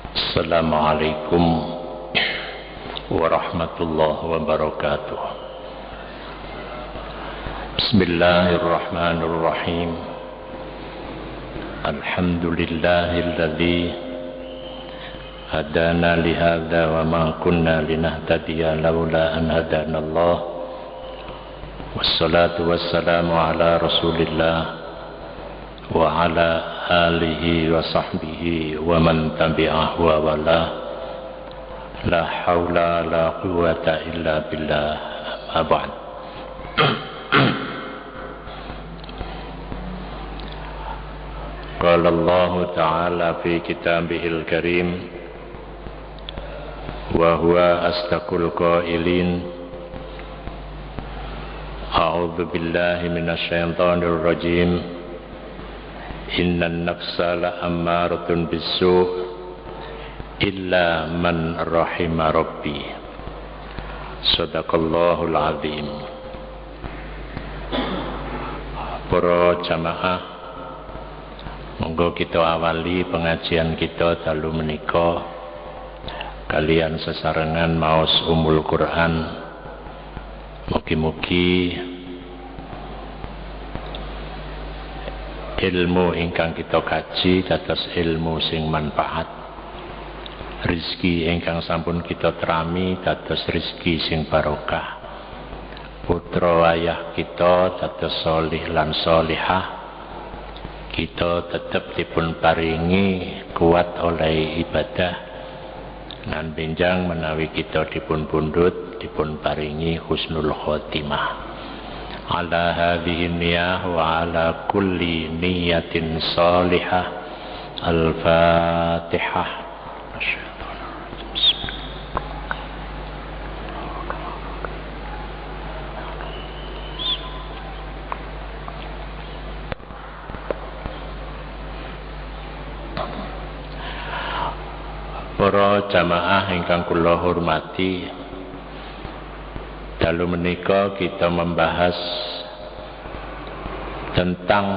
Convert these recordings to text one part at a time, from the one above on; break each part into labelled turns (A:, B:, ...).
A: Assalamualaikum warahmatullahi wabarakatuh. Bismillahirrahmanirrahim. Alhamdulillahilladzi hadana lihadza wa ma kunna linahtadiya laula an hadanallah. Wassalatu wassalamu ala Rasulillah wa ala alihi wa sahbihi wa man tabi'ahu wa wala. La hawla la quwwata illa billah. Amma ba'd. Qala Allah ta'ala fi kitabihil karim wa huwa asdaqul qailin. A'udzu billahi minasy syaithanir rajim. Innan nafsa la'ammaratun bis-su' illa man rahima rabbi. Shadaqallahul azim. Para jamaah, monggo kita awali pengajian kita dalu menika kalian sesarengan maos Ummul Quran. Mugi-mugi ilmu ingkang kita kaji dados ilmu sing manfaat, rizki ingkang sampun kita terami dados rizki sing barokah, putra wayah kita dados solih lan solihah, kita tetap dipun paringi kuat oleh ibadah lan benjang menawi kita dipun pundhut dipun paringi husnul khotimah. Ala hadhihi niyah wa ala kulli niyatin salihah. Al-Fatihah. Para jamaah ingkang kula hormati, dalu menika kita membahas tentang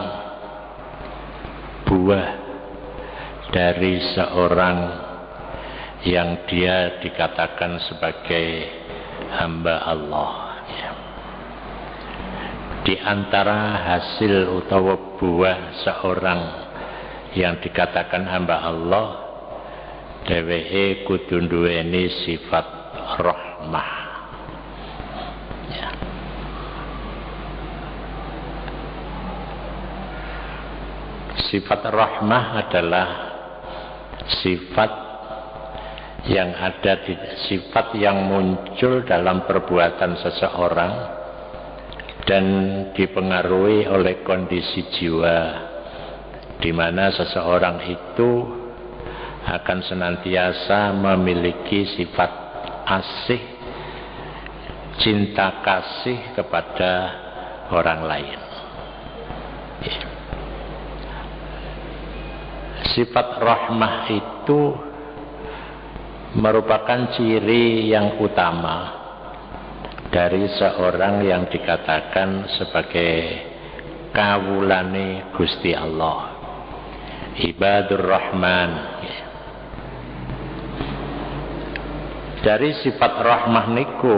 A: buah dari seorang yang dia dikatakan sebagai hamba Allah. Di antara hasil utawa buah seorang yang dikatakan hamba Allah, dheweke kudu nduweni sifat rahmah. Sifat rahmah adalah sifat yang ada di sifat yang muncul dalam perbuatan seseorang dan dipengaruhi oleh kondisi jiwa, di mana seseorang itu akan senantiasa memiliki sifat asih, cinta kasih kepada orang lain. Sifat rahmah itu merupakan ciri yang utama dari seorang yang dikatakan sebagai kawulane Gusti Allah, ibadur rahman. Dari sifat rahmah niku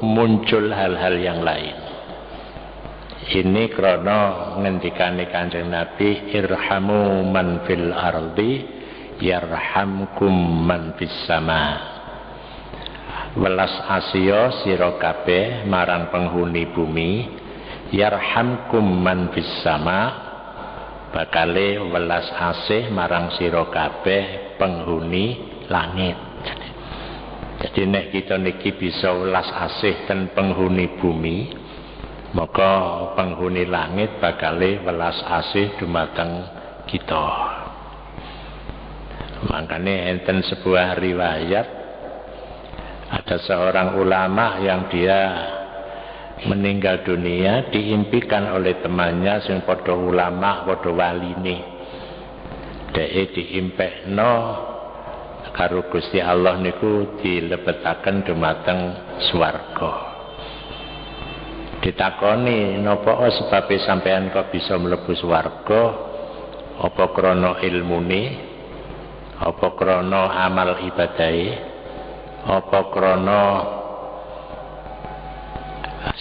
A: muncul hal-hal yang lain. Ini krana ngendikane Kanjeng Nabi, irhamu man fil ardi yarhamkum man fis sama. Welas asya sira kabeh marang penghuni bumi, yarhamkum man fis sama, bakale welas asih marang sira kabeh penghuni langit. Jadi nek kita niki bisa welas asih ten penghuni bumi, maka penghuni langit bakale welas asih dumateng kita. Makanya enten sebuah riwayat, ada seorang ulama yang dia meninggal dunia diimpikan oleh temannya sing padha ulama, padha waline. Dhek diimpekno karo Gusti Allah niku dilebetaken dumateng swarga. Ditakoni, napa sebabe sampean kok bisa mlebu swarga? Apa krana ilmune? Apa krana amal ibadahe, apa krana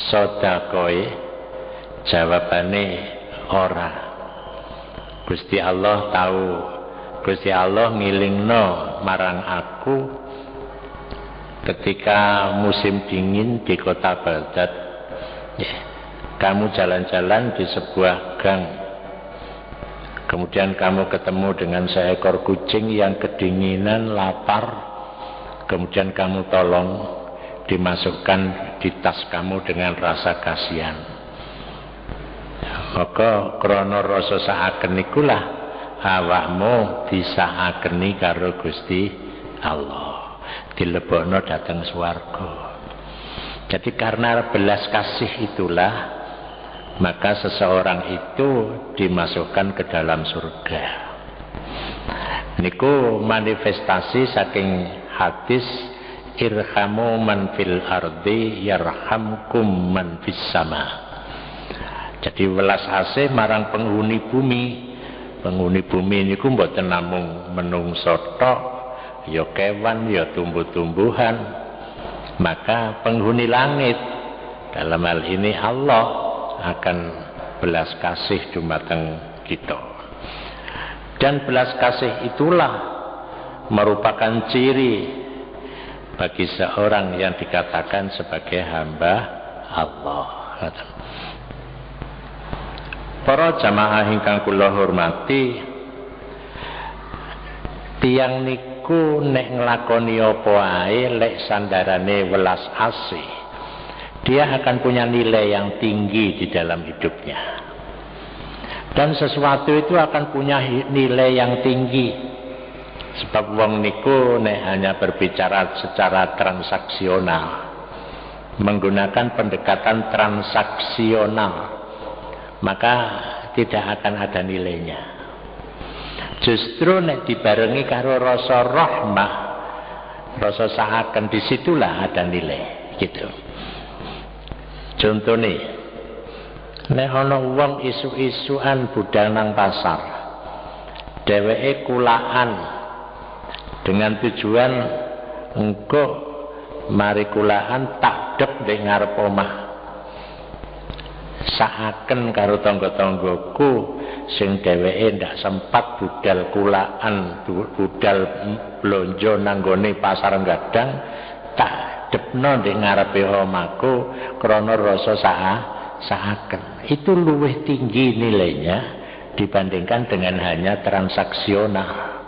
A: sedekahe? Jawabane ora. Gusti Allah tahu, Gusti Allah ngilingno marang aku ketika musim dingin di kota Baghdad. Kamu jalan-jalan di sebuah gang, kemudian kamu ketemu dengan seekor kucing yang kedinginan, lapar, kemudian kamu tolong, dimasukkan di tas kamu dengan rasa kasihan. Maka krana rasa saaken ikulah awakmu disaakeni karo Gusti Allah, dilebokno dhateng swarga. Jadi karena belas kasih itulah maka seseorang itu dimasukkan ke dalam surga. Niku manifestasi saking hadis irhamu man fil ardi yarhamkum man fis sama. Jadi welas asih marang penghuni bumi. Penghuni bumi niku mboten namung menungso tok, ya kewan, ya tumbuh-tumbuhan. Maka penghuni langit dalam hal ini Allah akan belas kasih dumateng kita. Dan belas kasih itulah merupakan ciri bagi seorang yang dikatakan sebagai hamba Allah. Para jamaah ingkang kula hormati, tiyang niku nek nglakoni apa ae lek sandarane welas asih, dia akan punya nilai yang tinggi di dalam hidupnya. Dan sesuatu itu akan punya nilai yang tinggi. Sebab wong niku nek hanya berbicara secara transaksional, menggunakan pendekatan transaksional, maka tidak akan ada nilainya. Justru nek dibarengi karo rasa rahmah, rasa saaken, disitulah ada nilai gitu. Contohnya, nek ana wong isu-isuan budal nang pasar, dheweke kulaan dengan tujuan engko mari kulaan tak dep ndek ngarep omah. Saaken karo tangga-tanggaku sing dheweke ndak sempat budal kulaan, budal blonjo nang gone pasar gadang, tak depno ndek ngarepe omahku krana rasa saaken. Itu luwih tinggi nilainya dibandingkan dengan hanya transaksional.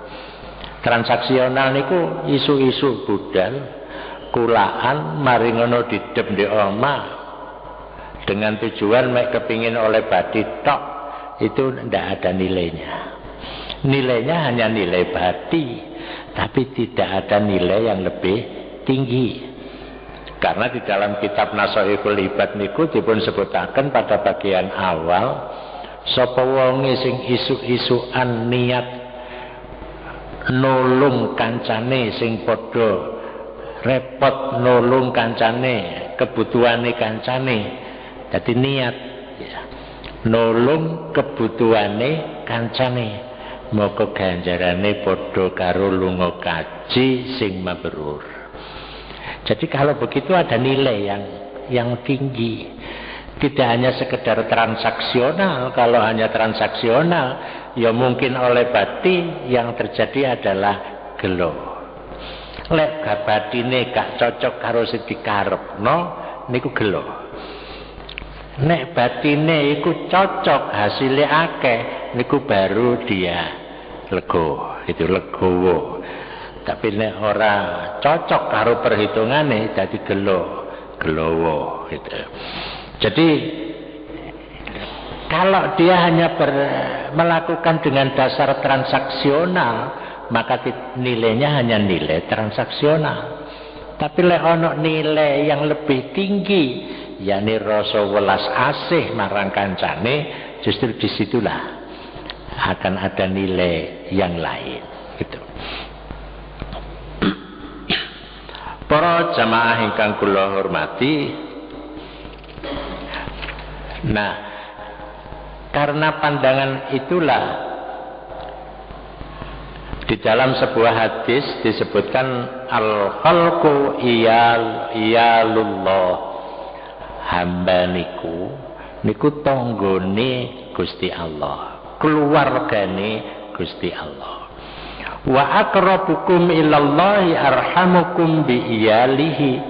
A: Transaksional niku isu-isu budal kulaan mari ngono didep ndek omah dengan tujuan mek kepingin oleh badi tok, itu ndak ada nilainya. Nilainya hanya nilai badi, tapi tidak ada nilai yang lebih tinggi. Karena di dalam kitab Nasaihul Ibad niku dipun sebutaken pada bagian awal, sapa wonge sing isu-isuan niat nulung kancane sing padha repot, nulung kancane, kebutuhane kancane. Jadi niat nulung kebutuhane kancane, moko ganjarane padha karo lunga kaji sing mabrur. Jadi kalau begitu ada nilai yang tinggi. Tidak hanya sekedar transaksional. Kalau hanya transaksional, ya mungkin oleh bati yang terjadi adalah gelo. Lek batine gak cocok karo sing dikarepno niku gelo. Nek batine iku cocok, hasilnya akeh, niku baru dia lego, itu legowo. Tapi nek ora cocok karo perhitungane, jadi gelowo gitu. Jadi kalau dia hanya melakukan dengan dasar transaksional, maka nilainya hanya nilai transaksional. Tapi lek ono nilai yang lebih tinggi, yakni rasa welas asih marang kancane, justru disitulah akan ada nilai yang lain gitu. Para jamaah ingkang kula hormati, nah karena pandangan itulah Di dalam sebuah hadis disebutkan al-khalqu iyalullah, hamba niku tanggane Gusti Allah, keluargane Gusti Allah. Wa aqrabukum ilallahi arhamukum bi iyalihi.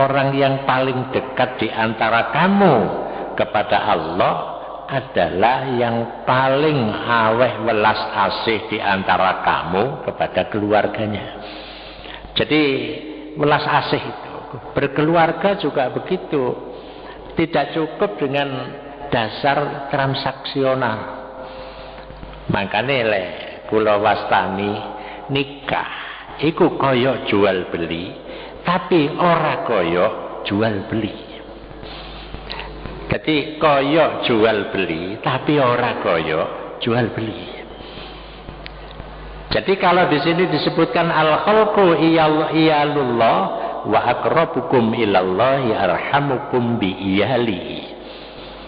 A: Orang yang paling dekat di antara kamu kepada Allah adalah yang paling aweh welas asih di antara kamu kepada keluarganya. Jadi welas asih itu, berkeluarga juga begitu. Tidak cukup dengan dasar transaksional. Makanya kula wastani nikah iku kaya jual beli, tapi ora kaya jual beli. Jadi kaya jual beli, tapi ora kaya jual beli. Jadi kalau di sini disebutkan al-khalqu iyalullah wa aqrabukum ilallahi arhamukum bi iyali.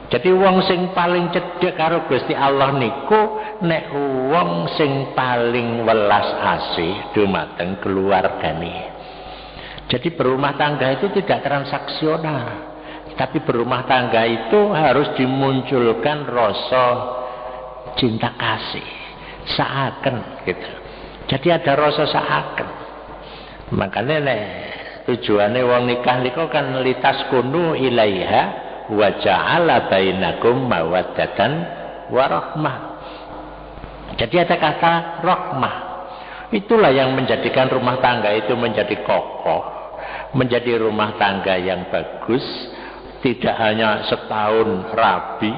A: Jadi wong sing paling cedhek karo Gusti Allah niku nek wong sing paling welas asih dumateng keluargane. Jadi berumah tangga itu tidak transaksional. Tapi berumah tangga itu harus dimunculkan rasa cinta kasih, saaken gitu. Jadi ada rasa saaken. Makanya tujuannya wong nikah niku kan litaskunu ilaiha wa ja'ala bainakum mawaddatan wa rahmah. Jadi ada kata rahmah. Itulah yang menjadikan rumah tangga itu menjadi kokoh, menjadi rumah tangga yang bagus. Tidak hanya setahun rabi,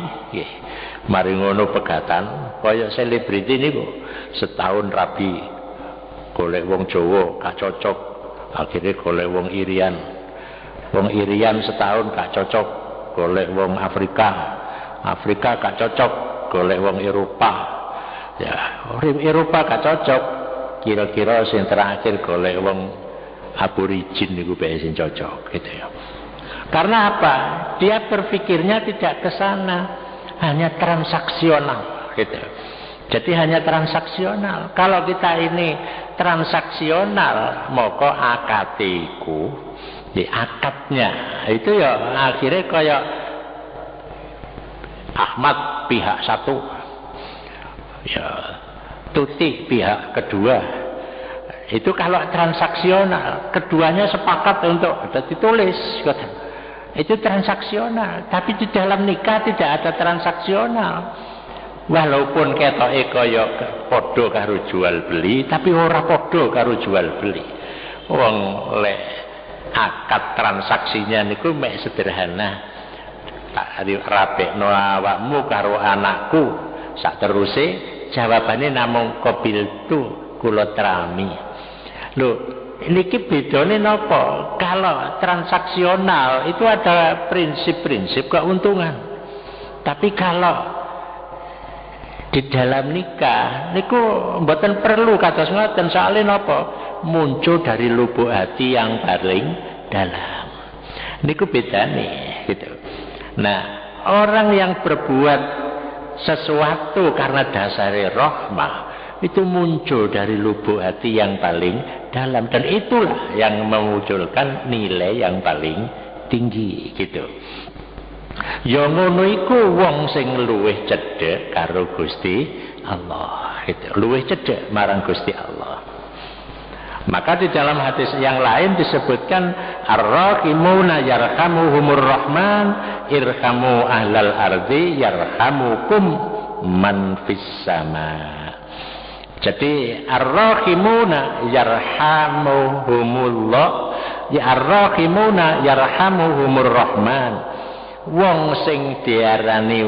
A: mari ngono pegatan, kaya selebriti niku setahun rabi, golek wong Jawa gak cocok, akhirnya golek wong Irian setahun gak cocok, golek wong Afrika gak cocok, golek wong Eropa, ya Eropa gak cocok, kira-kira sing terakhir golek wong aborigin niku bae sing cocok, gitu ya. Karena apa? Dia berpikirnya tidak ke sana, hanya transaksional gitu. Jadi hanya transaksional. Kalau kita ini transaksional, maka akadiku di akadnya itu ya akhirnya kayak Ahmad pihak satu, ya Tuti pihak kedua. Itu kalau transaksional, keduanya sepakat untuk ditulis. Itu transaksional, tapi di dalam nikah tidak ada transaksional. Walaupun ketoke kaya padha karo jual beli, tapi ora padha karo jual beli. Wong lek akad transaksinya niku mek sederhana. Tak rabekno awakmu karo anakku, sak teruse jawabane namung qabil tu kula trami. Lho, niki bedane napa? Kalau transaksional itu ada prinsip-prinsip keuntungan. Tapi kalau di dalam nikah niku mboten perlu kados ngoten, soalé napa? Muncul dari lubuk hati yang paling dalam. Niku bedane gitu. Nah, orang yang berbuat sesuatu karena dasare rahmah itu muncul dari lubuk hati yang paling dalam, dan itulah yang memunculkan nilai yang paling tinggi gitu. Ya ngono iku wong sing luwih cedhek karo Gusti Allah gitu. Luwih cedhek marang Gusti Allah. Maka di dalam hadis yang lain disebutkan ar-rahimuna yarhamuhumur rahman irhamu ahlal ardi yarhamukum man fis sama. Jadi ar-rahimuna yarhamuhumullah, ya ar-rahimuna yarhamuhumur rahman. Wong sing diarani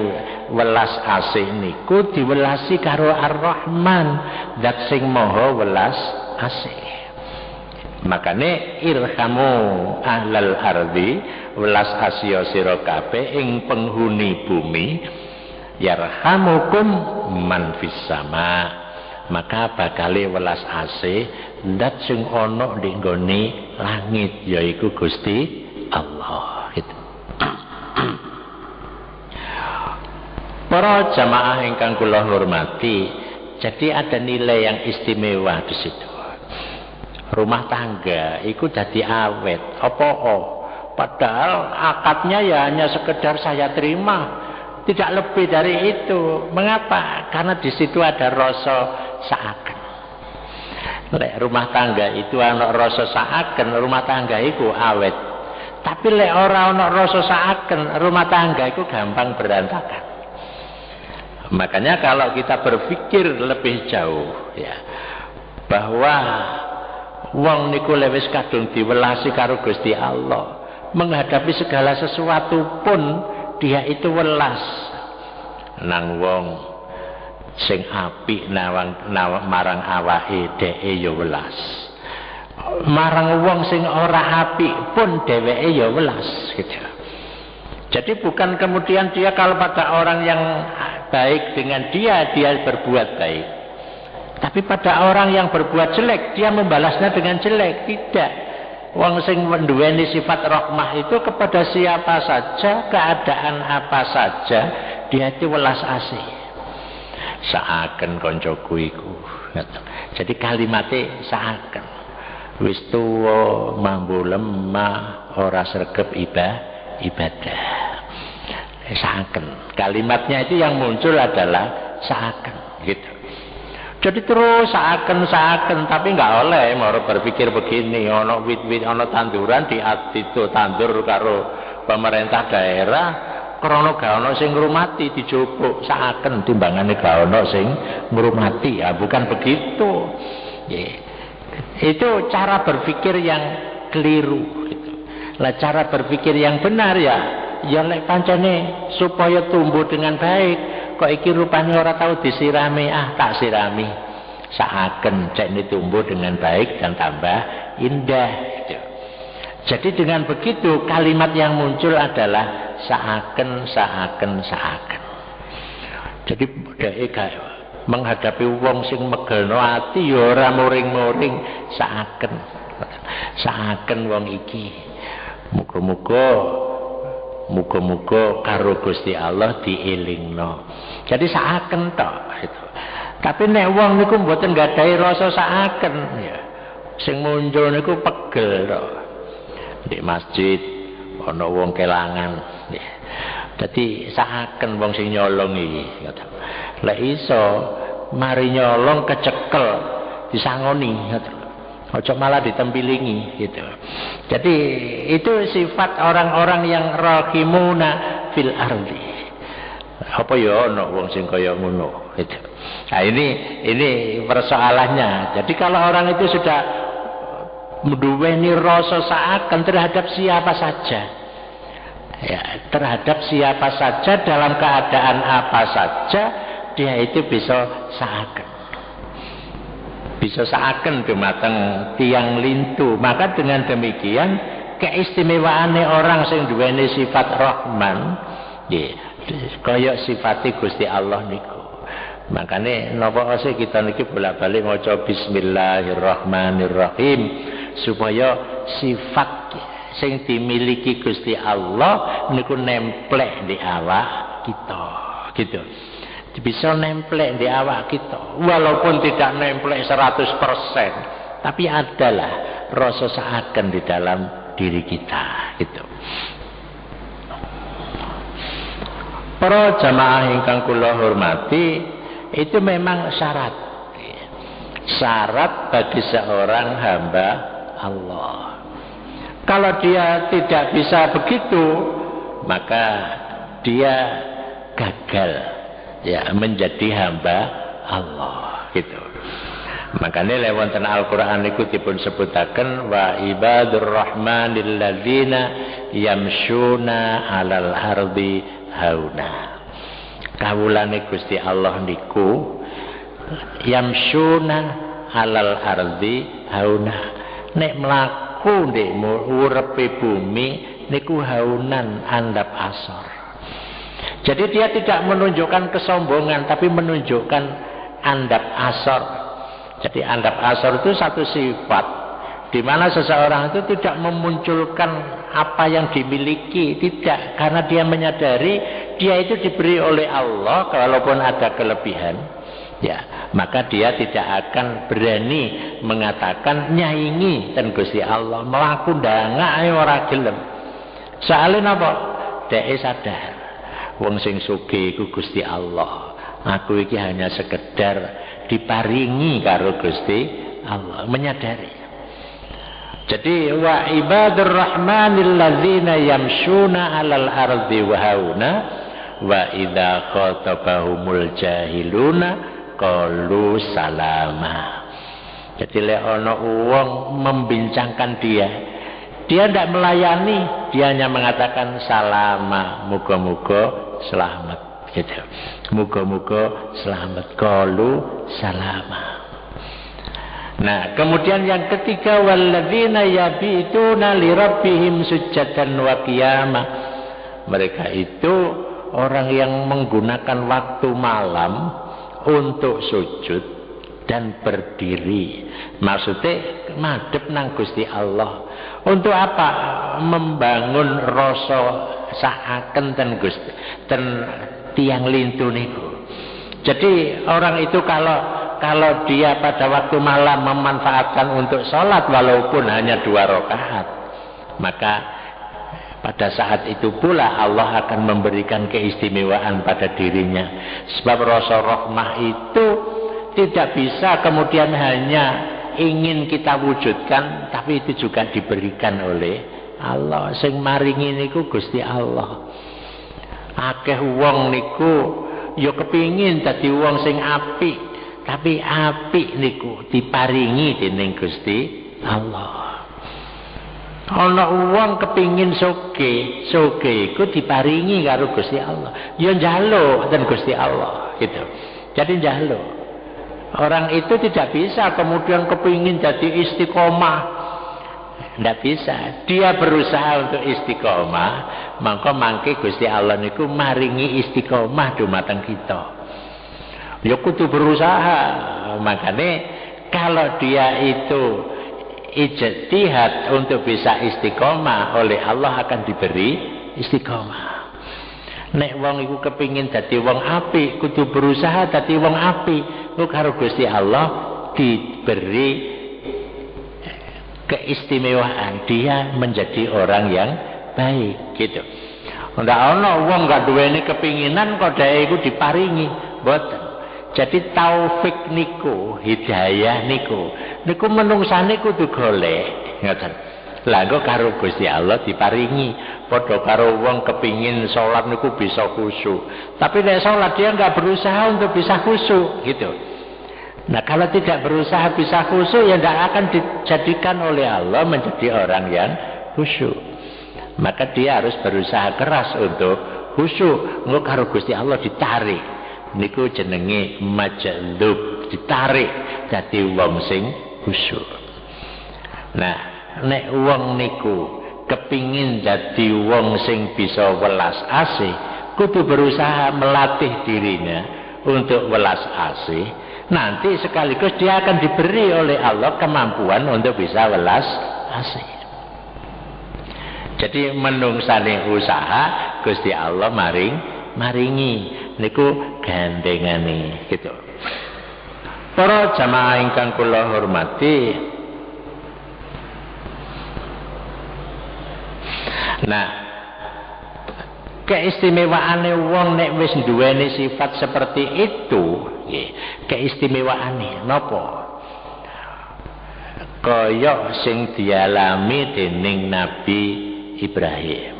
A: welas asih niku diwelasi karo ar-rahman, zat sing maha welas asih. Makane irhamu ahlal ardi, welas asih sira kabeh ing penghuni bumi, yarhamukum man fis sama. Maka bakale welas asih zat sing ana ning nggone langit, yaiku Gusti Allah gitu. Para jamaah ingkang kula hormati, Jadi ada nilai yang istimewa di situ. Rumah tangga itu jadi awet. Padahal akadnya ya hanya sekedar saya terima, tidak lebih dari itu. Mengapa? Karena di situ ada rasa saaken. Lek rumah tangga itu ana rasa saaken, rumah tangga itu awet. Tapi lek ora ana rasa saaken, rumah tangga itu gampang berantakan. Makanya kalau kita berpikir lebih jauh ya, bahwa wong niku lewis kadung diwelasi karo Gusti Allah, menghadapi segala sesuatu pun dia itu welas. Nang wong sing apik marang awake dheke ya welas. Marang wong sing ora apik pun dheweke ya welas gitu. Jadi bukan kemudian dia kalau pada orang yang baik dengan dia berbuat baik. Tapi pada orang yang berbuat jelek dia membalasnya dengan jelek. Tidak. Wong sing menduweni sifat rahmah itu kepada siapa saja, keadaan apa saja, dia itu welas asih. Saaken koncoku iku. Jadi kalimatnya saaken. Wis tuwa mambu lemah ora sregep ibadah. Saaken. Kalimatnya itu yang muncul adalah saaken gitu. Jadi terus saaken, tapi nggak oleh mau berpikir begini, ono wit-wit, ono tanduran di itu tandur karo pemerintah daerah, krono gak ono sing ngrumati dijupuk saaken timbangane gak ono sing ngrumati. Ya bukan begitu. Itu cara berpikir yang keliru gitu. Lah cara berpikir yang benar ya lek pancene supaya tumbuh dengan baik. Kok iki rupanya orang tahu disirami, tak sirami. Saaken cek ini tumbuh dengan baik dan tambah indah gitu. Jadi dengan begitu kalimat yang muncul adalah saaken. Jadi dhek menghadapi wong sing megelno ati ya ora muring-muring, saaken wong iki. Muga-muga karo Gusti Allah dielingno. Jadi saaken tok itu. Tapi nek wong niku mboten gadahi rasa saaken ya. Sing muncul niku pegel tok. Di masjid ana wong kelangan ya. Dadi saaken wong sing nyolong iki. Lek iso mari nyolong kecekel disangoni ngoten. Ojo malah ditempilingi gitu. Jadi itu sifat orang-orang yang rahimuna fil ardi. Apa ya ono wong sing kaya ngono gitu. Nah ini persoalannya. Jadi kalau orang itu sudah menduweni rasa saaken terhadap siapa saja. Ya, terhadap siapa saja dalam keadaan apa saja dia itu bisa saaken. Bisa saaken dumateng tiang lintu. Maka dengan demikian keistimewaane orang sing duweni sifat Rahman nggih kaya sifate Gusti Allah niku. Makane napa sih kita niki bolak-balik maca bismillahirrahmanirrahim supaya sifat sing dimiliki Gusti Allah niku nemplek di awak kita gitu. Bisa nemplek di awak kita walaupun tidak nemplek 100%, tapi adalah rasa saaken di dalam diri kita gitu. Para jamaah ingkang kula hormati, itu memang syarat bagi seorang hamba Allah. Kalau dia tidak bisa begitu, maka dia gagal ya menjadi hamba Allah gitu. Makanya lewat Al-Quran itu dipun sebutaken wa ibadur rahmanil ladzina yamshuna alal ardi hauna. Kawulane Gusti Allah niku yamshuna alal ardi hauna. Nek mlaku ndek urepe bumi niku haunan andap asor. Jadi dia tidak menunjukkan kesombongan, tapi menunjukkan andap asor. Jadi andap asor itu satu sifat di mana seseorang itu tidak memunculkan apa yang dimiliki, tidak, karena dia menyadari dia itu diberi oleh Allah, walaupun ada kelebihan, Ya, maka dia tidak akan berani mengatakan nyaingi ten Gusti Allah, mlaku ndangak ae ora gelem. Soale napa? Dhek sadar wong sing sugih iku Gusti Allah. Aku iki hanya sekedar diparingi karo Gusti Allah, menyadari. Jadi wa ibadur rahmanil ladzina yamshuna 'alal ardi wa hauna wa idza khatabahumul jahiluna qalu salama. Jadi lek ana wong membincangkan dia tidak melayani, dia hanya mengatakan salama, muga-muga selamat gitu. Muga-muga selamat, qalu salama. Nah, kemudian yang ketiga, walladzina yabituna lirabbihim sujjadan wa qiyama. Mereka itu orang yang menggunakan waktu malam untuk sujud dan berdiri. Maksudnya madhep nang Gusti Allah. Untuk apa? Membangun rasa saaken ten Gusti, ten tiang lintu niku. Jadi orang itu kalau dia pada waktu malam memanfaatkan untuk sholat walaupun hanya 2 rakaat, maka pada saat itu pula Allah akan memberikan keistimewaan pada dirinya. Sebab rasa rahmah itu tidak bisa kemudian hanya ingin kita wujudkan, tapi itu juga diberikan oleh Allah. Sing maringi niku Gusti Allah. Akeh wong niku ya kepingin dadi wong sing apik, tapi apik niku diparingi dening Gusti Allah. Ana wong kepingin soge iku diparingi karo Gusti Allah. Ya njaluk ten Gusti Allah gitu. Jadi njaluk. Orang itu tidak bisa kemudian kepingin jadi istiqomah. Tidak bisa. Dia berusaha untuk istiqomah, maka mangke Gusti Allah niku maringi istiqomah dumateng kita. Ya kudu berusaha. Makanya kalau dia itu ijtihad untuk bisa istiqomah, oleh Allah akan diberi istiqomah. Nek wong iku kepingin dadi wong apik, kudu berusaha dadi wong apik. Ku karo Gusti Allah diberi keistimewaan, dia menjadi orang yang baik gitu. Ndak ana wong gak duweni kepinginan kok dhek iku diparingi, mboten. Jadi taufik niku, hidayah niku menungsane kudu golek, ngoten. Lah kok karo Gusti Allah diparingi. Padha karo wong kepingin sholat niku bisa khusyuk, tapi nek sholat dia nggak berusaha untuk bisa khusyuk gitu. Nah kalau tidak berusaha bisa khusyuk, ya tidak akan dijadikan oleh Allah menjadi orang yang khusyuk. Maka dia harus berusaha keras untuk khusyuk. Engko karo Gusti Allah ditarik, niku jenenge majlub, ditarik dadi wong sing khusyuk. Nah nek wong niku kepingin jadi wong sing bisa welas asih, kudu berusaha melatih dirinya untuk welas asih. Nanti sekaligus dia akan diberi oleh Allah kemampuan untuk bisa welas asih. Jadi menungsane usaha Gusti Allah maringi niku gandengane gitu. Para jamaah ingkang kula hormati, nah, keistimewaane wong nek wis duweni sifat seperti itu, keistimewaane napa? Kaya sing dialami dening Nabi Ibrahim.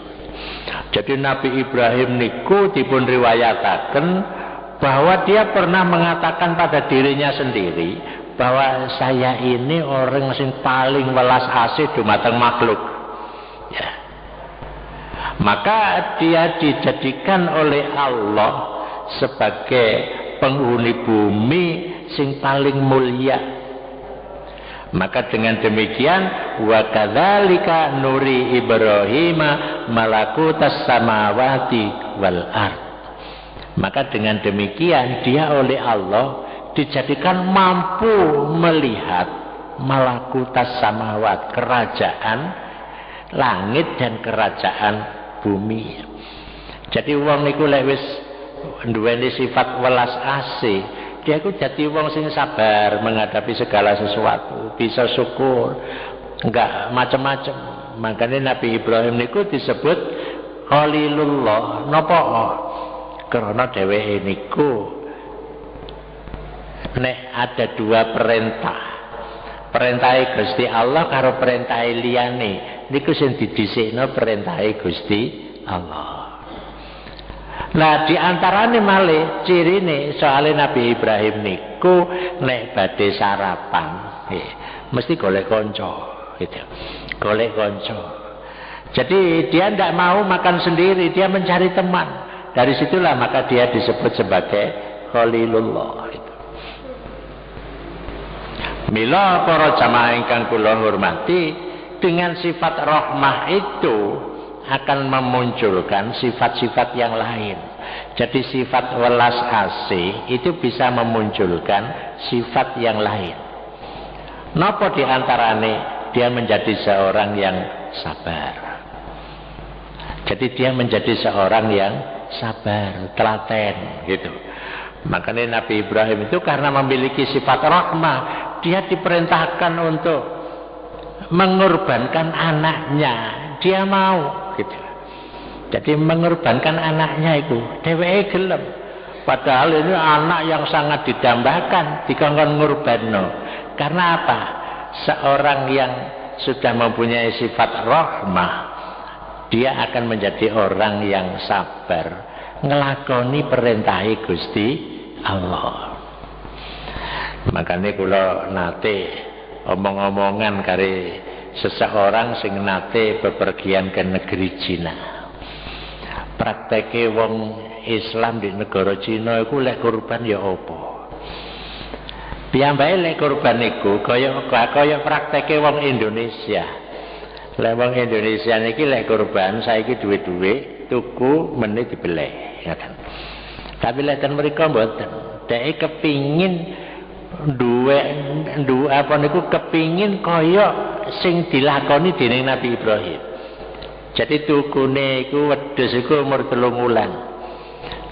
A: Jadi Nabi Ibrahim niku dipun riwayataken bahwa dia pernah mengatakan pada dirinya sendiri bahwa saya ini orang sing paling welas asih dumateng makhluk. Ya. Maka dia dijadikan oleh Allah sebagai penghuni bumi sing paling mulia. Maka dengan demikian wa kadzalika nuri Ibrahim malakutas samawati wal ard. Maka dengan demikian dia oleh Allah dijadikan mampu melihat malakutas samawat, kerajaan langit dan kerajaan bumi. Jadi wong niku lek wis duweni sifat welas asih, Dia itu jadi wong sing sabar menghadapi segala sesuatu, bisa syukur, enggak macam-macam. Makanya Nabi Ibrahim niku disebut Khalilullah. Napa? Karena dheweke niku nek ada dua perintah. Perintahe Gusti Allah karo perintahe liyane niku sing didhisikno perintahe Gusti Allah. Nah di antarane malih cirine soale Nabi Ibrahim niku nek badhe sarapan mesti golek kanca gitu. Golek kanca. Jadi dia tidak mau makan sendiri, dia mencari teman. Dari situlah maka dia disebut sebagai Khalilullah gitu. Mila para jamaah ingkang kula hormati, dengan sifat rahmah itu akan memunculkan sifat-sifat yang lain. Jadi sifat welas asih itu bisa memunculkan sifat yang lain. Napa di antarane dia menjadi seorang yang sabar. Jadi dia menjadi seorang yang sabar, telaten gitu. Makanya Nabi Ibrahim itu karena memiliki sifat rahmah, dia diperintahkan untuk mengorbankan anaknya. Dia mau gitu. Jadi mengorbankan anaknya itu dheweke gelem. Padahal ini anak yang sangat didambakan, dikongkon ngorbanno. Karena apa? Seorang yang sudah mempunyai sifat rahmah, dia akan menjadi orang yang sabar, ngelakoni perintah Gusti Allah. Makanya kula nate omong-omongan kari seseorang sing nate bepergian ke negeri Cina. Prakteke wong Islam di negara Cina iku lek kurban ya apa? Piyambake lek kurban iku kaya prakteke wong Indonesia. Lek wong Indonesia niki lek kurban saiki duwe-duwe tuku menit dibeleh, ya kan. Tapi lek ten mriku mboten. Dhek kepingin duwe apa niku kepingin kaya sing dilakoni dening Nabi Ibrahim. Jadi tukune iku wedhus iku umur 3 wulan.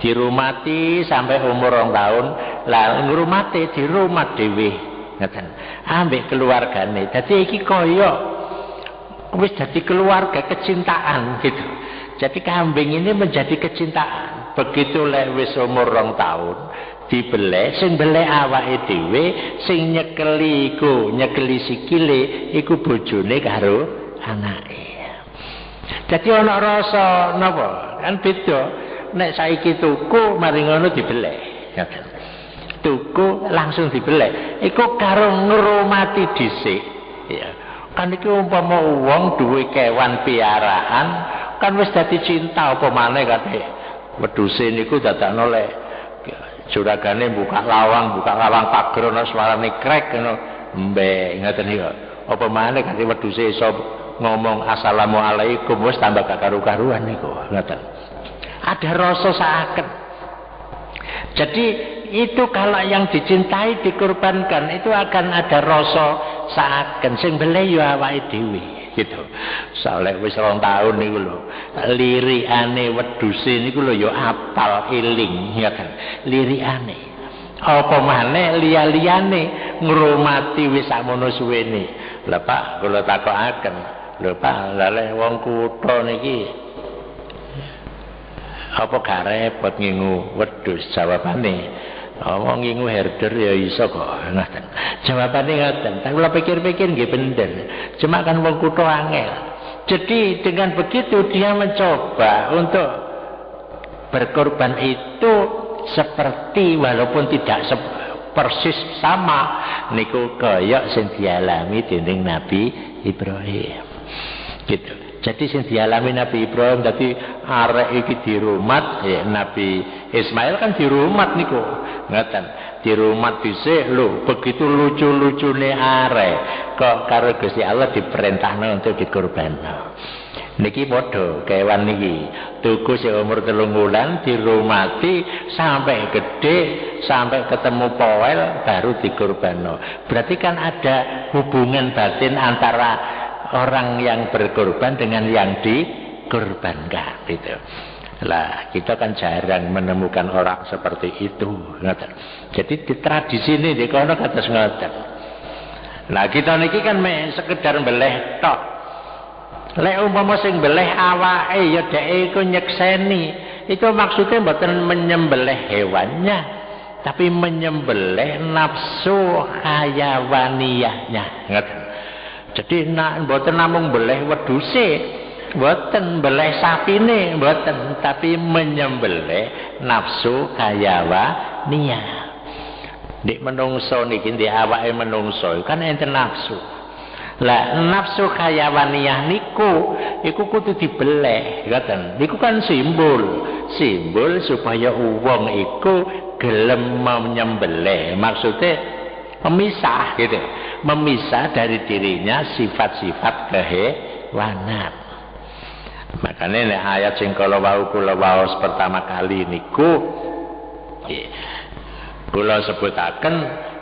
A: Dirumati sampai umur 2 tahun, lah ngrumate di rumah dhewe, ngoten. Ambek keluargane. Dadi iki kaya wis dadi keluarga kecintaan gitu. Jadi kambing ini menjadi kecintaan. Begitu lek wis umur 2 tahun dibeleh, sing beleh awake dhewe, sing nyekeli sikile iku bojone karo anake. Jadi ana rasa napa? Kan beda. Nek saiki tuku mari ngono dibeleh. Tuku langsung dibeleh. Iku karo ngrumati dhisik. Ya. Kan iki umpama wong duwe kewan piaraan, kan wis dadi cinta apa maneh kate. Wedhuse niku dadakno lek juragane buka lawang pager ana suarane krek ngono. Mbek ngoten niku. Apa maneh kate wedhuse iso ngomong assalamualaikum wis tambah gak karu-karuan niku ngoten. Ada rasa seakan. Jadi itu kalau yang dicintai dikorbankan itu akan ada rasa seakan. Sing beleh ya awake dhewe gitu. Saleh wis 2 tahun niku lho. Lirikane wedhuse niku lho ya apal eling ngoten. Lirikane. Apa maneh liya-liyane ngrumati wis sakmono suwene. Lah Pak, kula takokaken. Lho Pak, lha wong kutha niki apa gak repot ngingu wedhus? Jawabane wong ngingu herder ya iso kok ngoten. Jawabane ngoten. Tapi kula pikir-pikir nggih bener. Cuma kan wong kutha angel. Jadi dengan begitu dia mencoba untuk berkorban itu seperti walaupun tidak persis sama niku kaya sing dialami dening Nabi Ibrahim. Gitu. Jadi sing dialami Nabi Ibrahim dadi arek iki dirumat ya Nabi Ismail kan dirumat niku. Ngoten. Dirumat dhisik lho, begitu lucu-lucune arek kok karo Gusti Allah diperintahno untuk dikorbanno. Niki padha kewan niki. Tuku sing umur 3 wulan dirumati sampai gede, sampai ketemu poel baru dikorbanno. Berarti kan ada hubungan batin antara orang yang berkorban dengan yang dikorbankan gitu. Lah, kita kan jarang menemukan orang seperti itu. Jadi di tradisi ini di kono kados ngoten. Nah, kita niki kan sekedar mbeleh tok. Lek umpama sing mbeleh awake ya dhek iku nyekseni, itu maksudnya mboten menyembelih hewannya, tapi menyembelih nafsu hayawaniyahnya. Jadi mboten namung mbeleh wedhuse, mboten mbeleh sapine, mboten, tapi menyembelih nafsu hayawaniyah. Nek menungso niki ndek awake menungso kan enten nafsu. Lah nafsu hayawaniyah niku iku kudu dibeleh, ngoten. Niku kan simbol supaya wong iku gelem menyembelih. Maksudnya memisah gitu. Memisah dari dirinya sifat-sifat kehewanan. Makanya nek ayat sing kula waos pertama kali niku kula sebutaken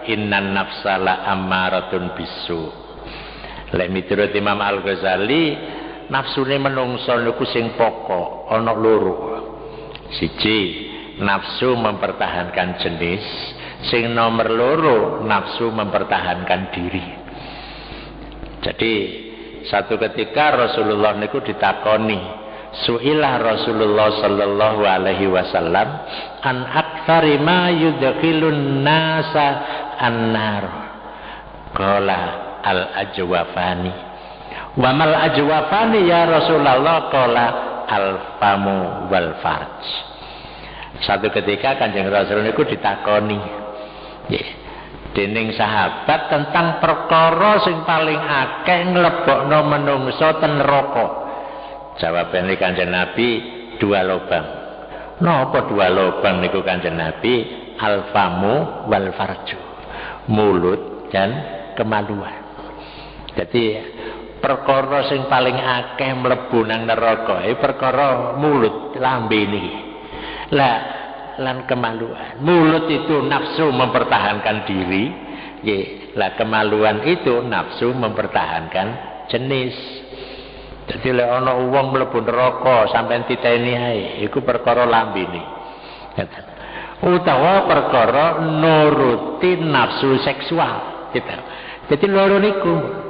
A: innan nafsala ammaratun bisu. Lek miturut Imam Al-Ghazali, nafsune menungso niku sing pokok ana loro. Siji, nafsu mempertahankan jenis, sing nomor loro nafsu mempertahankan diri. Jadi satu ketika Rasulullah niku ditakoni, su'ilah Rasulullah sallallahu alaihi wasallam an aktsari ma yudkhilun nasa annar. Qala al-ajwafani. Wa mal ajwafani ya Rasulullah? Qala al-famu wal farj. Satu ketika Kanjeng Rasul niku ditakoni dening sahabat tentang perkara sing paling akeh nglebokno menungso ten neraka. Jawabane Kanjeng Nabi, 2 lubang. Napa 2 lubang niku Kanjeng Nabi? Al-famu wal farju. Mulut dan kemaluan. Jadi perkara sing paling akeh mlebu nang neraka perkara mulut, lambe niki. Lah lan kemaluan. Mulut itu nafsu mempertahankan diri, nggih. Lah kemaluan itu nafsu mempertahankan jenis. Jadi lek ana wong mlebu neraka sampean titeni ae, iku perkara lambene. Utawa perkara nuruti nafsu seksual, gitu. Jadi loro niku.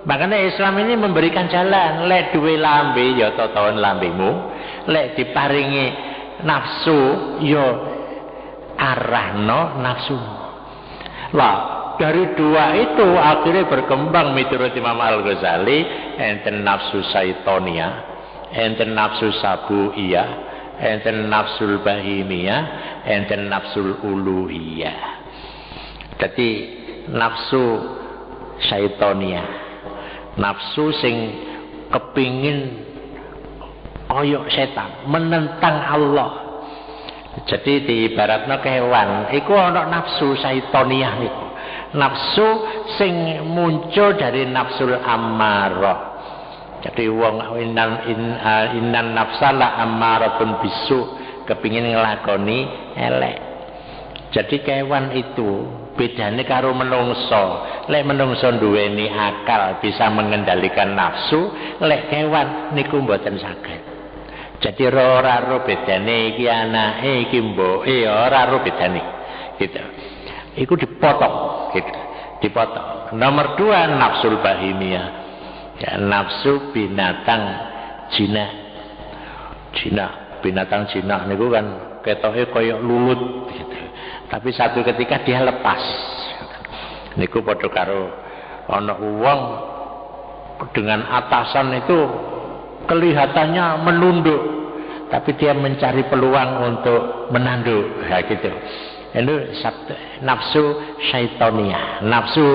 A: Makanya Islam ini memberikan jalan. Lek duwe lambe ya totoan lambemu, lek diparingi nafsu ya arahno nafsu. Lah dari 2 itu akhirnya berkembang miturut Imam Al-Ghazali, enten nafsu syaitonia, enten nafsu sabuiyah, enten nafsul bahimiyah, enten nafsul uluhiyah. Jadi nafsu syaitonia, nafsu sing kepingin koyok setan, menentang Allah. Jadi diibaratno kewan iku ana nafsu syaitoniah niku. Nafsu sing muncul dari nafsul ammarah. Jadi wong innan nafsala ammaratun bisu, kepingin nglakoni elek. Jadi kewan itu bedane karo menungso. Lek menungso duweni akal, bisa mengendalikan nafsu, lek kewan niku mboten saged. Jadi ora ro bedane iki anake iki mboke, ora ro bedane. Gitu. Iku dipotong, gitu. Dipotong. Nomor 2 nafsul bahimiyah. Ya, nafsu binatang jinak. Jinak, binatang jinak niku kan ketoke kaya lulut gitu. Tapi satu ketika dia lepas. Niku padha karo ana wong dengan atasan itu kelihatannya menunduk, tapi dia mencari peluang untuk menanduk, ya gitu. Itu nafsu syaitonia, nafsu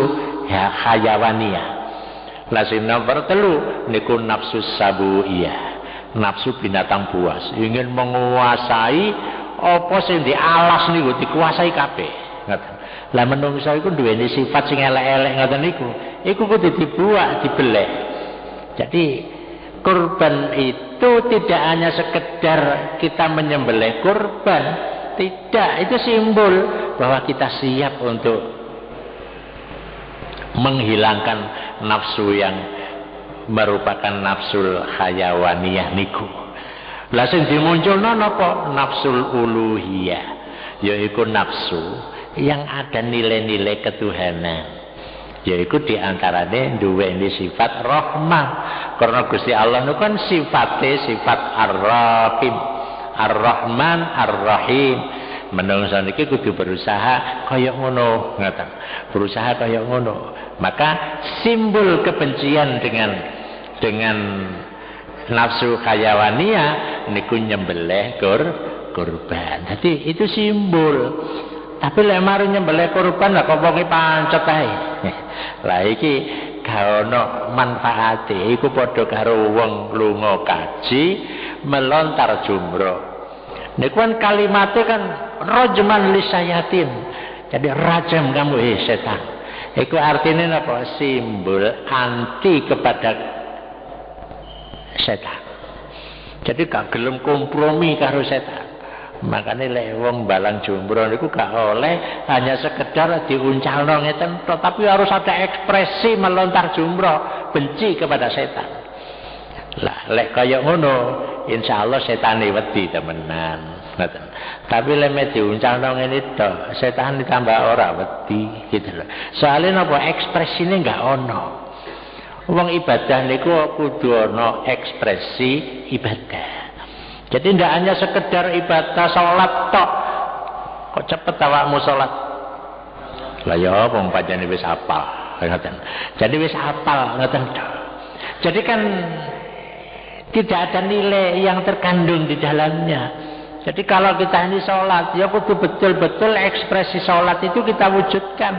A: hayawaniyah. Lah sing nomor 3 niku nafsu sabuiyah, nafsu binatang buas, ingin menguasai apa sing di alas niku dikuasai kabeh. Ngoten. Lah menungso iku duweni sifat sing elek-elek ngoten niku. Iku kudu dibuak, dibeleh. Jadi kurban itu tidak hanya sekedar kita menyembelih kurban, tidak, itu simbol bahwa kita siap untuk menghilangkan nafsu yang merupakan nafsul hayawaniyah niku. Lah sing dimunculno napa? Nafsul uluhiyah, yaiku nafsu yang ada nilai-nilai ketuhanan, yaiku diantaranya duweni sifat rahmah. Karena Gusti Allah itu kan sifatnya sifat ar-rahim, ar-rahman, ar-rahim. Menungso niki kudu berusaha kaya ngono, ngoten. Berusaha kaya ngono. Maka simbol kebencian dengan nafsu hayawaniyah niku nyembelih kurban. Jadi itu simbol. Tapi lek mari nyembelih kurban lah kok wong pancet ae. Lah iki gak ono manfaate. Iku padha karo wong lunga kaji melontar jumroh. Niku kan kalimatnya kan rajman lisayatin. Jadi rajam kamu setan. Iku artinya apa? Simbol anti kepada setan. Jadi gak gelem kompromi karo setan. Makanya lek wong balang jumroh niku gak oleh hanya sekedar diuncalno ngeten, tapi harus ada ekspresi melontar jumroh benci kepada setan. Lah lek kaya ngono insyaallah setane wedi temenan. Ngoten. Tapi lek diuncalno ngene tok, setan ditambah ora wedi gitu lho. Soale napa ekspresine enggak ono. Wong ibadah niku kudu ana ekspresi ibadah. Jadi tidak hanya sekedar ibadah salat tok. Kok cepet awakmu salat? Lah ya apa pancene wis hafal, ngoten. Jadi wis hafal ngoten tok. Jadi kan tidak ada nilai yang terkandung di dalamnya. Jadi kalau kita ini sholat, ya kudu betul-betul ekspresi sholat itu kita wujudkan.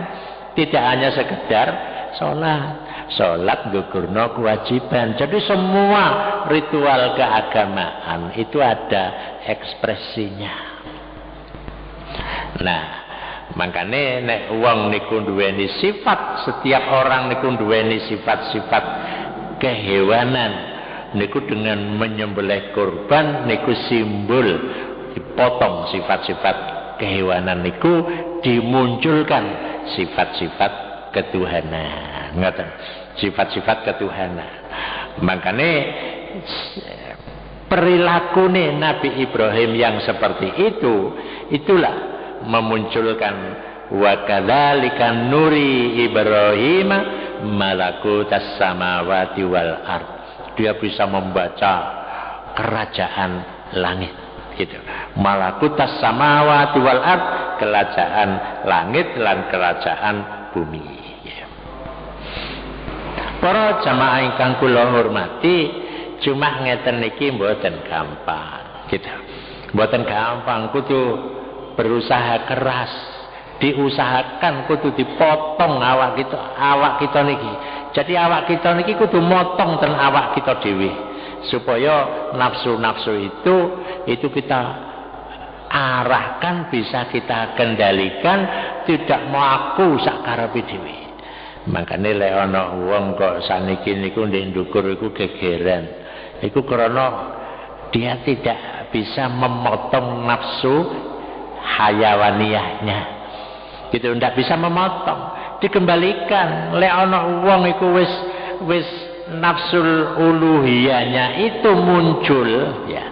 A: Tidak hanya sekedar sholat. Sholat gugurno kewajiban. Jadi semua ritual keagamaan itu ada ekspresinya. Nah, makanya nek wong niku duweni sifat, setiap orang niku duweni sifat-sifat kehewanan. Niku dengan menyembelih kurban niku simbol dipotong sifat-sifat kehewanan niku, dimunculkan sifat-sifat ketuhanan. Ngoten. Sifat-sifat ketuhanan. Makanya perilakune Nabi Ibrahim yang seperti itu, itulah memunculkan wa kadzalika nuri Ibrahim malakutas samawati wal ard. Dia bisa membaca kerajaan langit gitu. Malakutas samawati wal ard, kerajaan langit lan kerajaan bumi. Para jamaah ingkang kula hormati, cuma ngeten niki mboten gampang gitu. Mboten gampang, kudu berusaha keras. Diusahakan kudu dipotong awak kita niki. Jadi awak kita niki kudu motong ten awak kita dhewe supaya nafsu-nafsu itu kita arahkan, bisa kita kendalikan, tidak mlaku sak karepe dhewe. Makane lek ana wong kok saniki niku ndek ndukur iku gegeran. Iku karena dia tidak bisa memotong nafsu hayawaniyahnya. Gitu, ndak bisa memotong, dikembalikan. Lek ana wong iku wis nafsul uluhiyahnya itu muncul, ya.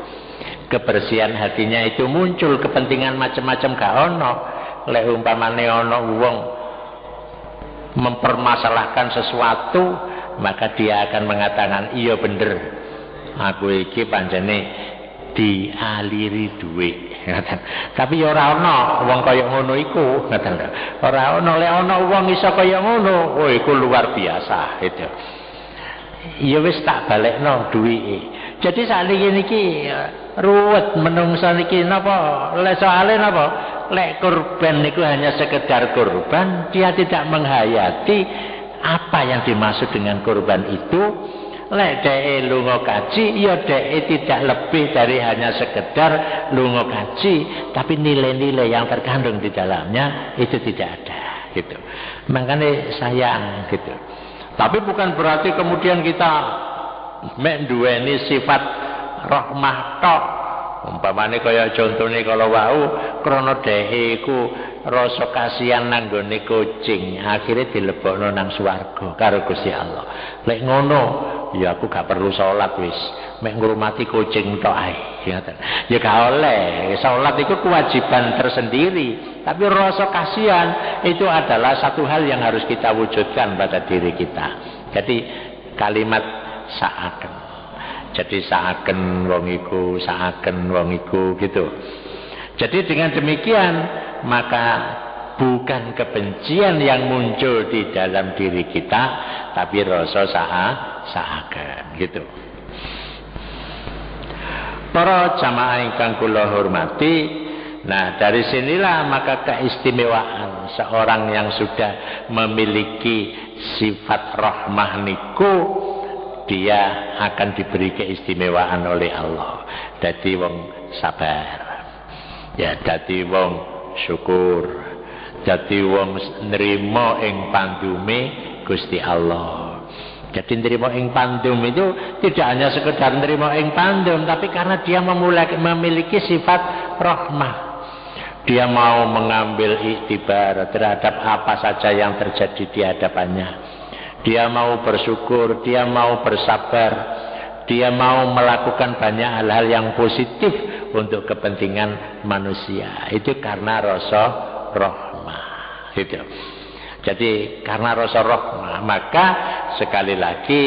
A: Kebersihan hatinya itu muncul, kepentingan macam-macam gak ono. Lek umpamane ana wong mempermasalahkan sesuatu, maka dia akan mengatakan iya bener, aku iki pancene dialiri duit. Tapi ya ora ana wong kaya ngono iku, ngoten lho. Ora ana, lek ana wong iso kaya ngono, oh iku luar biasa itu. Ya wis tak balekno duwike. Jadi sakniki niki ruwet menungsa niki napa? Lek soalé napa? Lek kurban niku hanya sekedar kurban, dia tidak menghayati apa yang dimaksud dengan kurban itu. Lek dhek lunga kaji, ya dhek tidak lebih dari hanya sekedar lunga kaji, tapi nilai-nilai yang terkandung di dalamnya itu tidak ada, gitu. Makanya sayang, gitu. Tapi bukan berarti kemudian kita menduweni sifat rahmah tok. Umpamane kaya contone kalau wau krana dhewe iku rasa kasihan nang gone kucing, akhirnya dilebokno nang swarga karo Gusti Allah. Lek ngono, ya aku gak perlu salat wis. mek ngurmati kucing tok ae. Ya gak oleh. Salat itu kewajiban tersendiri, tapi rasa kasihan itu adalah satu hal yang harus kita wujudkan pada diri kita. Jadi kalimat sa'aken. Jadi sa'aken wong iku, sa'aken wong iku gitu. Jadi dengan demikian maka bukan kebencian yang muncul di dalam diri kita, tapi rasa sa'aken gitu. Para jamaah ingkang kula hormati, nah dari sinilah maka keistimewaan seorang yang sudah memiliki sifat rahmah niku, dia akan diberi keistimewaan oleh Allah. Dadi wong sabar, ya dadi wong syukur, dadi wong nrimo ing pandume Gusti Allah. Jadi nerima ing pandum itu tidak hanya sekedar nerima ing pandum, tapi karena dia memiliki sifat rahmah. Dia mau mengambil iktibar terhadap apa saja yang terjadi di hadapannya. Dia mau bersyukur, dia mau bersabar, dia mau melakukan banyak hal-hal yang positif untuk kepentingan manusia. Itu karena rasa rahmah. Gitu. Jadi karena rasa rahmah, maka sekali lagi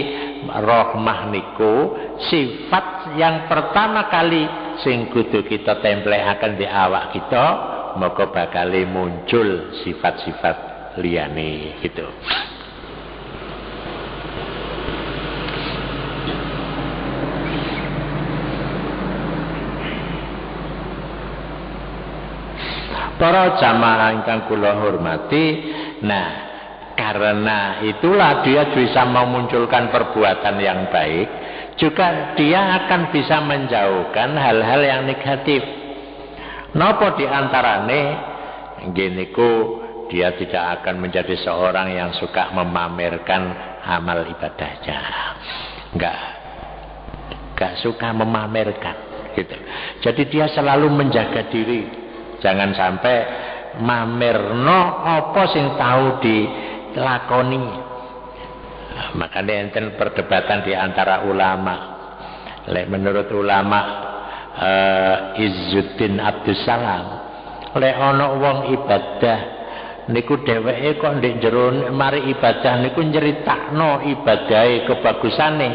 A: rahmah niku sifat yang pertama kali sing kudu kita templekaken di awak kita, maka bakal muncul sifat-sifat liyane gitu. Para jamaah ingkang kula hormati, nah karena itulah dia bisa memunculkan perbuatan yang baik, juga dia akan bisa menjauhkan hal-hal yang negatif. Napa diantarane ngeniku, dia tidak akan menjadi seorang yang suka memamerkan amal ibadahnya. Enggak suka memamerkan gitu. Jadi dia selalu menjaga diri. Jangan sampai mamerno apa sing tahu dilakoni. Makanya enten perdebatan di antara ulama. Menurut ulama Izzuddin Abdussalam, lek ana wong ibadah niku dheweke kok ndek jero mari ibadah niku nyeritakno ibadahe kebagusane,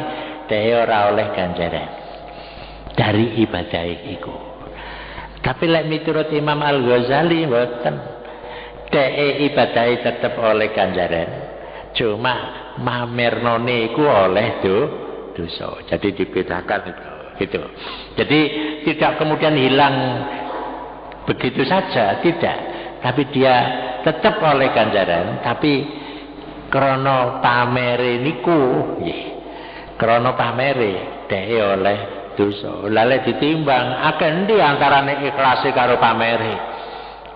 A: dhewe ora oleh ganjaran dari ibadah iku. Tapi lek miturut Imam Al-Ghazali mboten. Dhek ibadahe tetep oleh ganjaran. Cuma mamernone iku oleh dosa. Jadi dibedakan itu gitu. Jadi tidak kemudian hilang begitu saja, tidak. Tapi dia tetap oleh ganjaran, tapi krana pamere niku nggih. Krana pamere dhek oleh dosa. Lale ditimbang akeh endi antarane ikhlase karo pamere.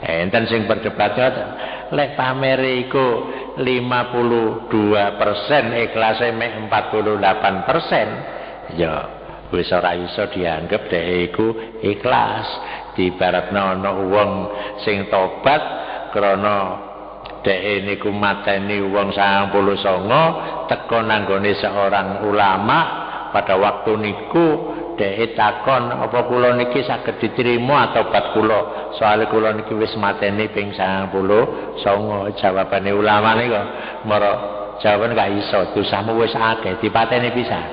A: Enten sing berdebat lek pamere iku 52%, ikhlase mek 48%. Ya wis ora iso dianggep dhek iku ikhlas. Diibaratna ana wong sing tobat krana dhek niku mateni wong 99 teka nanggone seorang ulama pada waktu niku. Dhek takon apa kula niki saged diterima tobat kula, soalnya kula niki wis mateni ping 99. Jawabane ulama niku mara jawaban gak iso, dosamu wis akeh dipateni pisan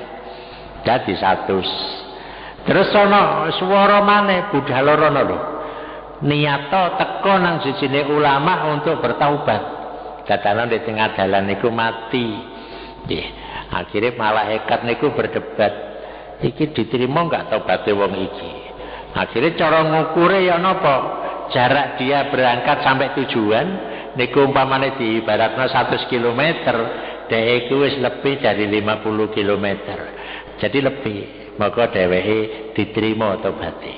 A: dadi 100. Terus ana swara maneh budhal rono lho, niato teka nang sisine ulama untuk bertaubat, dadane di tengah dalan niku mati. Nggih, akhire malaikat niku berdebat, iki diterima enggak tobaté wong iki. Akhirnya cara ngukure ya napa? Jarak dia berangkat sampai tujuan niku umpamane diibaratna 100 km, dhek iku wis lebih dari 50 km. Jadi lebih, maka dheweke diterima tobaté.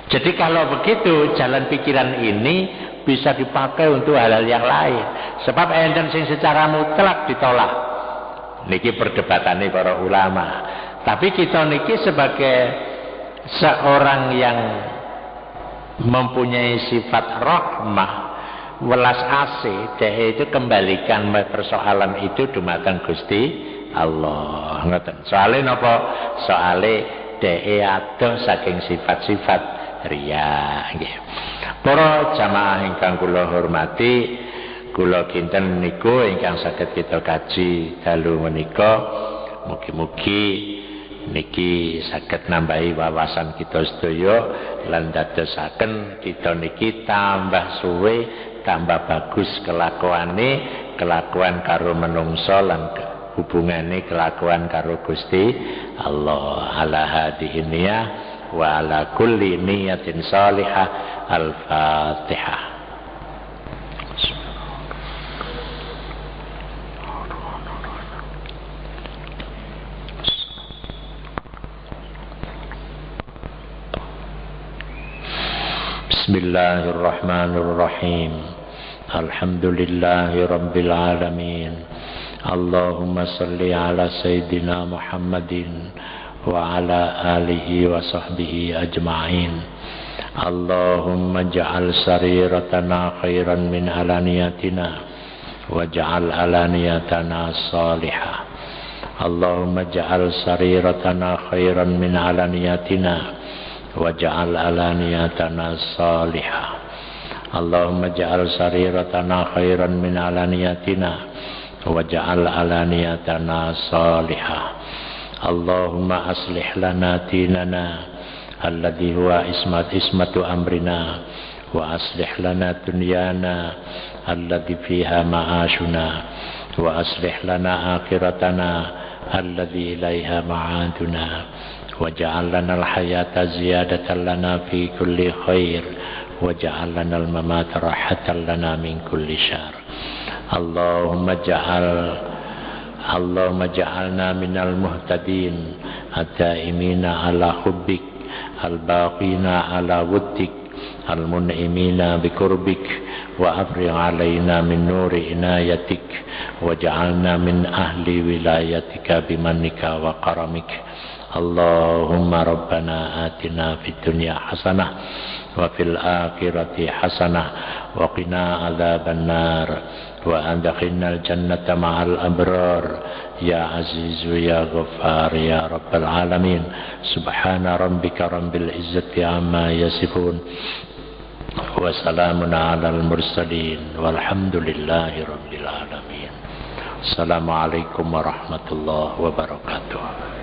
A: Jadi kalau begitu jalan pikiran ini bisa dipakai untuk hal-hal yang lain. Sebab enten sing secara mutlak ditolak. Niki perdebatannya para ulama. Tapi kita niki sebagai seorang yang mempunyai sifat rahmah, welas asih, dia itu kembalikan persoalan itu dumateng Gusti Allah. Ngoten. Soale napa? Soale dheke adoh saking sifat-sifat riya nggih. Para jamaah ingkang kula hormati, kula kinten niku ingkang saged kita kaji dalu menika, mugi-mugi niki saged nambahi wawasan kita sedaya lan dadosaken kita niki tambah suwe tambah bagus kelakuan karo menungso lan hubungane kelakuan karo Gusti Allah. Ala hadhihi niyah wa ala kulli niyatin salihah. Al-Fatihah. Bismillahirrahmanirrahim. Alhamdulillahi rabbil alamin. Allahumma salli ala sayyidina Muhammadin wa ala alihi wa sahbihi ajma'in. Allahumma ja'al sariratana khairan min alaniyatina wa ja'al alaniyatana salihah. Allahumma ja'al sariratana khairan min alaniyatina wa ja'al alaniyatana salihah. Allahumma ja'al sariratana khairan min alaniyatina wa ja'al alaniyatana salihah. Allahumma aslih lana dinana alladhi huwa ismatu amrina wa aslih lana dunyana alladhi fiha ma'ashuna wa aslih lana akhiratana alladhi ilaiha ma'aduna waj'al lana al-hayata ziyadatan lana fi kulli khair waj'al lana al-mamata rahatan lana min kulli syarr. Allahumma ja'alna minal muhtadin ad-daimina ala hubbik al-baqina ala wuddik al-mun'imina bikurbik wa afrigh alaina min nuri inayatik waj'alna min ahli wilayatika bimannika wa karamik. Allahumma rabbana atina fid dunya hasanah wa fil akhirati hasanah wa qina adzaban nar wa adkhilnal jannata ma'al abrar ya azizu ya ghaffar ya rabbal alamin. Subhana rabbika rabbil izzati amma yasifun wa salamun alal mursalin walhamdulillahi rabbil alamin. Assalamualaikum warahmatullahi wabarakatuh.